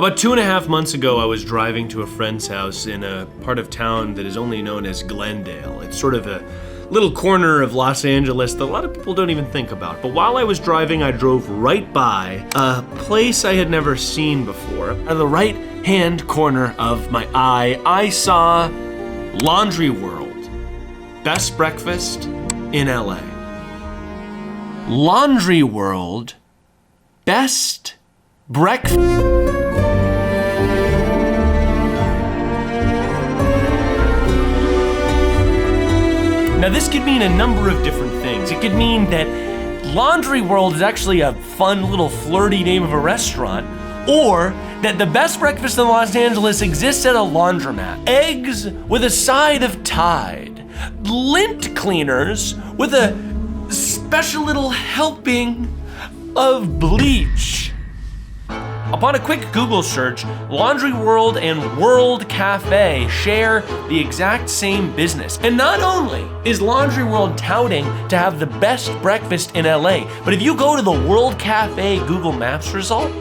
About 2.5 months ago, I was driving to a friend's house in a part of town that is only known as Glendale. It's sort of a little corner of Los Angeles that a lot of people don't even think about. But while I was driving, I drove right by a place I had never seen before. Out of the right-hand corner of my eye, I saw Laundry World. Best breakfast in LA. Laundry World. Best breakfast. Now this could mean a number of different things. It could mean that Laundry World is actually a fun little flirty name of a restaurant, or that the best breakfast in Los Angeles exists at a laundromat. Eggs with a side of Tide. Lint cleaners with a special little helping of bleach. Upon a quick Google search, Laundry World and World Cafe share the exact same business. And not only is Laundry World touting to have the best breakfast in LA, but if you go to the World Cafe Google Maps result,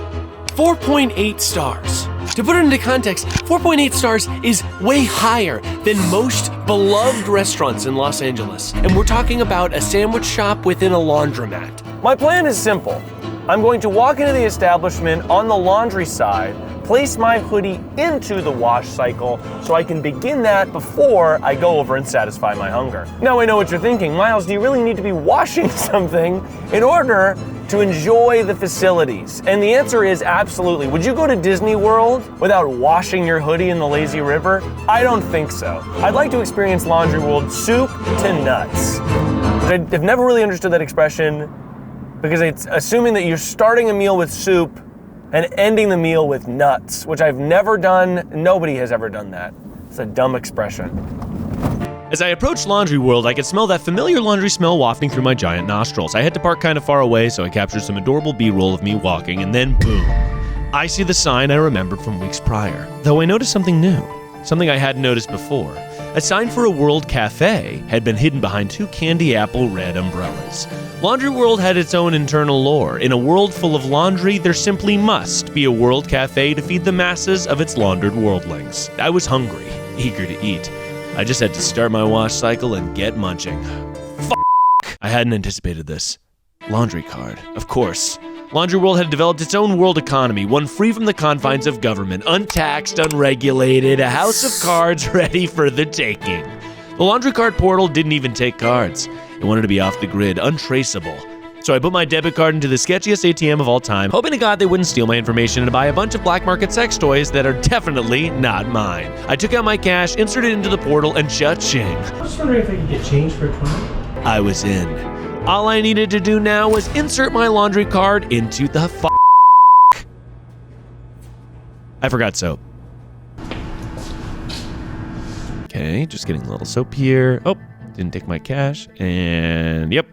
4.8 stars. To put it into context, 4.8 stars is way higher than most beloved restaurants in Los Angeles. And we're talking about a sandwich shop within a laundromat. My plan is simple. I'm going to walk into the establishment on the laundry side, place my hoodie into the wash cycle so I can begin that before I go over and satisfy my hunger. Now I know what you're thinking, Miles, do you really need to be washing something in order to enjoy the facilities? And the answer is absolutely. Would you go to Disney World without washing your hoodie in the lazy river? I don't think so. I'd like to experience Laundry World soup to nuts. I've never really understood that expression, because it's assuming that you're starting a meal with soup and ending the meal with nuts, which I've never done. Nobody has ever done that. It's a dumb expression. As I approached Laundry World, I could smell that familiar laundry smell wafting through my giant nostrils. I had to park kind of far away, so I captured some adorable B-roll of me walking, and then boom. I see the sign I remembered from weeks prior. Though I noticed something new, something I hadn't noticed before. A sign for a World Cafe had been hidden behind two candy apple red umbrellas. Laundry World had its own internal lore. In a world full of laundry, there simply must be a World Cafe to feed the masses of its laundered worldlings. I was hungry, eager to eat. I just had to start my wash cycle and get munching. I hadn't anticipated this. Laundry card, of course. Laundry World had developed its own world economy, one free from the confines of government, untaxed, unregulated, a house of cards ready for the taking. The laundry card portal didn't even take cards. It wanted to be off the grid, untraceable. So I put my debit card into the sketchiest ATM of all time, hoping to God they wouldn't steal my information and buy a bunch of black market sex toys that are definitely not mine. I took out my cash, inserted it into the portal, and cha-ching. I was wondering if I could get change for a 20. I was in. All I needed to do now was insert my laundry card into the I forgot soap. Okay, just getting a little soap here. Oh, didn't take my cash. And yep,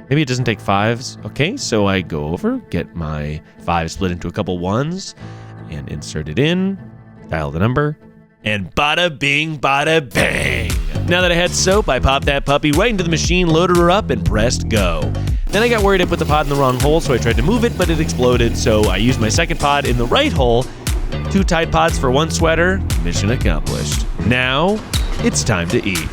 maybe it doesn't take fives. Okay, so I go over, get my 5 split into a couple 1s, and insert it in, dial the number, and bada bing, bada bang. Now that I had soap, I popped that puppy right into the machine, loaded her up, and pressed go. Then I got worried I put the pod in the wrong hole, so I tried to move it, but it exploded, so I used my second pod in the right hole. 2 Tide Pods for 1 sweater, mission accomplished. Now, it's time to eat.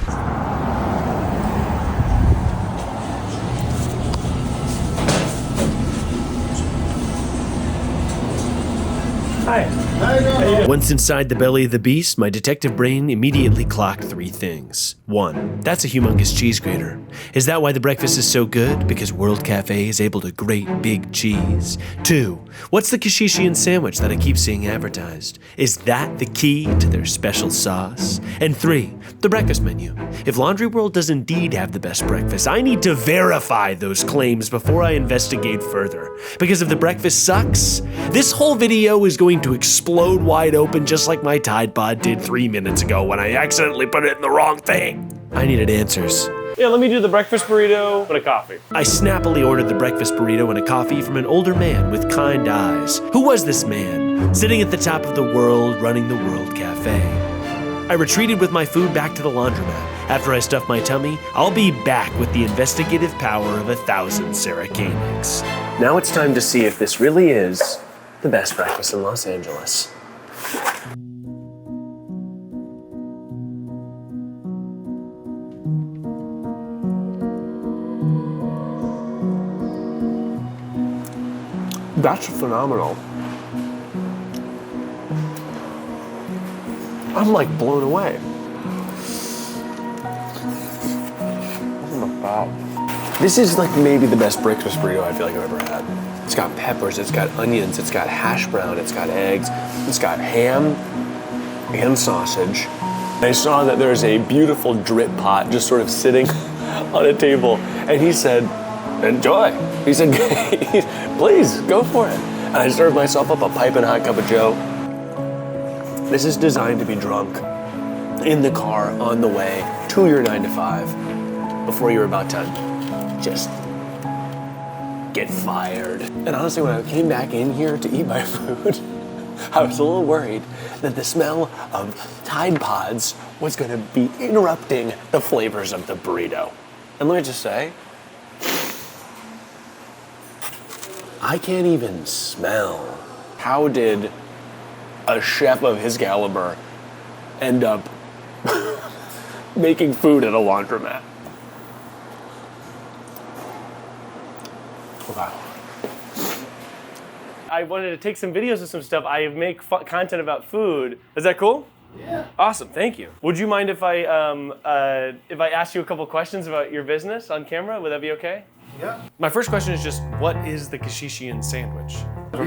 Hi. Once inside the belly of the beast, my detective brain immediately clocked 3 things. 1, that's a humongous cheese grater. Is that why the breakfast is so good? Because World Cafe is able to grate big cheese. 2, what's the Kishishian sandwich that I keep seeing advertised? Is that the key to their special sauce? And 3, the breakfast menu. If Laundry World does indeed have the best breakfast, I need to verify those claims before I investigate further. Because if the breakfast sucks, this whole video is going to explode wide open just like my Tide Pod did 3 minutes ago when I accidentally put it in the wrong thing. I needed answers. Yeah, let me do the breakfast burrito and a coffee. I snappily ordered the breakfast burrito and a coffee from an older man with kind eyes. Who was this man? Sitting at the top of the world, running the World Cafe. I retreated with my food back to the laundromat. After I stuff my tummy, I'll be back with the investigative power of 1,000 Sarah Koenigs. Now it's time to see if this really is the best breakfast in Los Angeles. That's phenomenal. I'm like blown away. This is like maybe the best breakfast burrito I feel like I've ever had. It's got peppers, it's got onions, it's got hash brown, it's got eggs, it's got ham and sausage. I saw that there's a beautiful drip pot just sort of sitting on a table, and he said, enjoy. He said, please, go for it. And I served myself up a piping hot cup of joe. This is designed to be drunk in the car on the way to your 9 to 5 before you're about to just get fired. And honestly, when I came back in here to eat my food, I was a little worried that the smell of Tide Pods was gonna be interrupting the flavors of the burrito. And let me just say, I can't even smell. How did a chef of his caliber end up making food at a laundromat? Wow. I wanted to take some videos of some stuff. I make content about food. Is that cool? Yeah. Awesome, thank you. Would you mind if I asked you a couple questions about your business on camera? Would that be okay? Yeah. My first question is just, what is the Keshishian sandwich?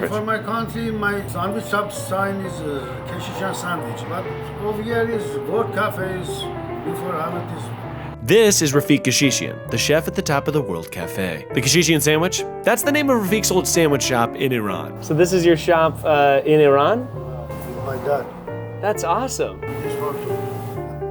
For my country, my sandwich shop sign is Keshishian sandwich, but over here is World Cafes. Before I have this. This is Rafi Kishi, the chef at the top of the World Cafe. The Keshishian sandwich? That's the name of Rafiq's old sandwich shop in Iran. So this is your shop in Iran? My dad. That's awesome. This one too.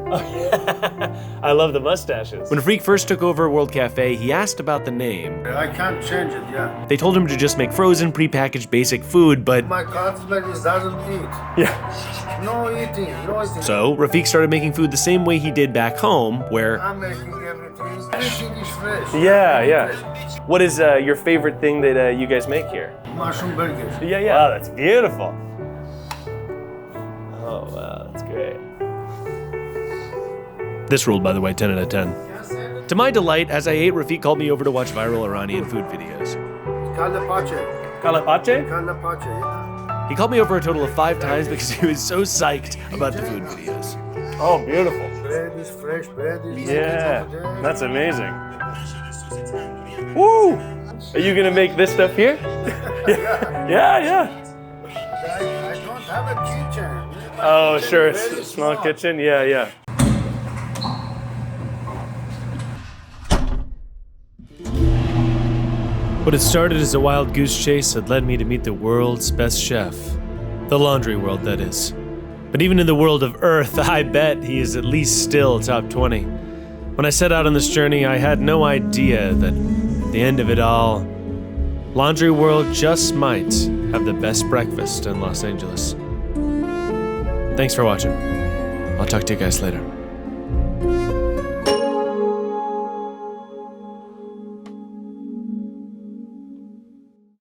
Oh, yeah. I love the mustaches. When Rafiq first took over World Cafe, he asked about the name. I can't change it, yeah. They told him to just make frozen, prepackaged, basic food, but... My country doesn't eat. Yeah. No eating, no eating. So, Rafiq started making food the same way he did back home, where... I'm making everything. Everything is fresh. Yeah, Everything yeah. fresh. What is your favorite thing that you guys make here? Mushroom burgers. Yeah, yeah. Wow, that's beautiful. Oh, wow, that's great. This ruled, by the way, 10 out of 10. To my delight, as I ate, Rafiq called me over to watch viral Iranian food videos. Kalapache. Kalapache? Kalapache, yeah. He called me over a total of 5 times because he was so psyched about the food videos. Oh, beautiful. Bread is fresh, bread is Yeah, that's amazing. Woo! Are you gonna make this stuff here? Yeah, yeah. I don't have a kitchen. Oh, sure, it's Very a small kitchen. Yeah, yeah. What had started as a wild goose chase had led me to meet the world's best chef. The laundry world, that is. But even in the world of Earth, I bet he is at least still top 20. When I set out on this journey, I had no idea that at the end of it all, Laundry World just might have the best breakfast in Los Angeles. Thanks for watching. I'll talk to you guys later.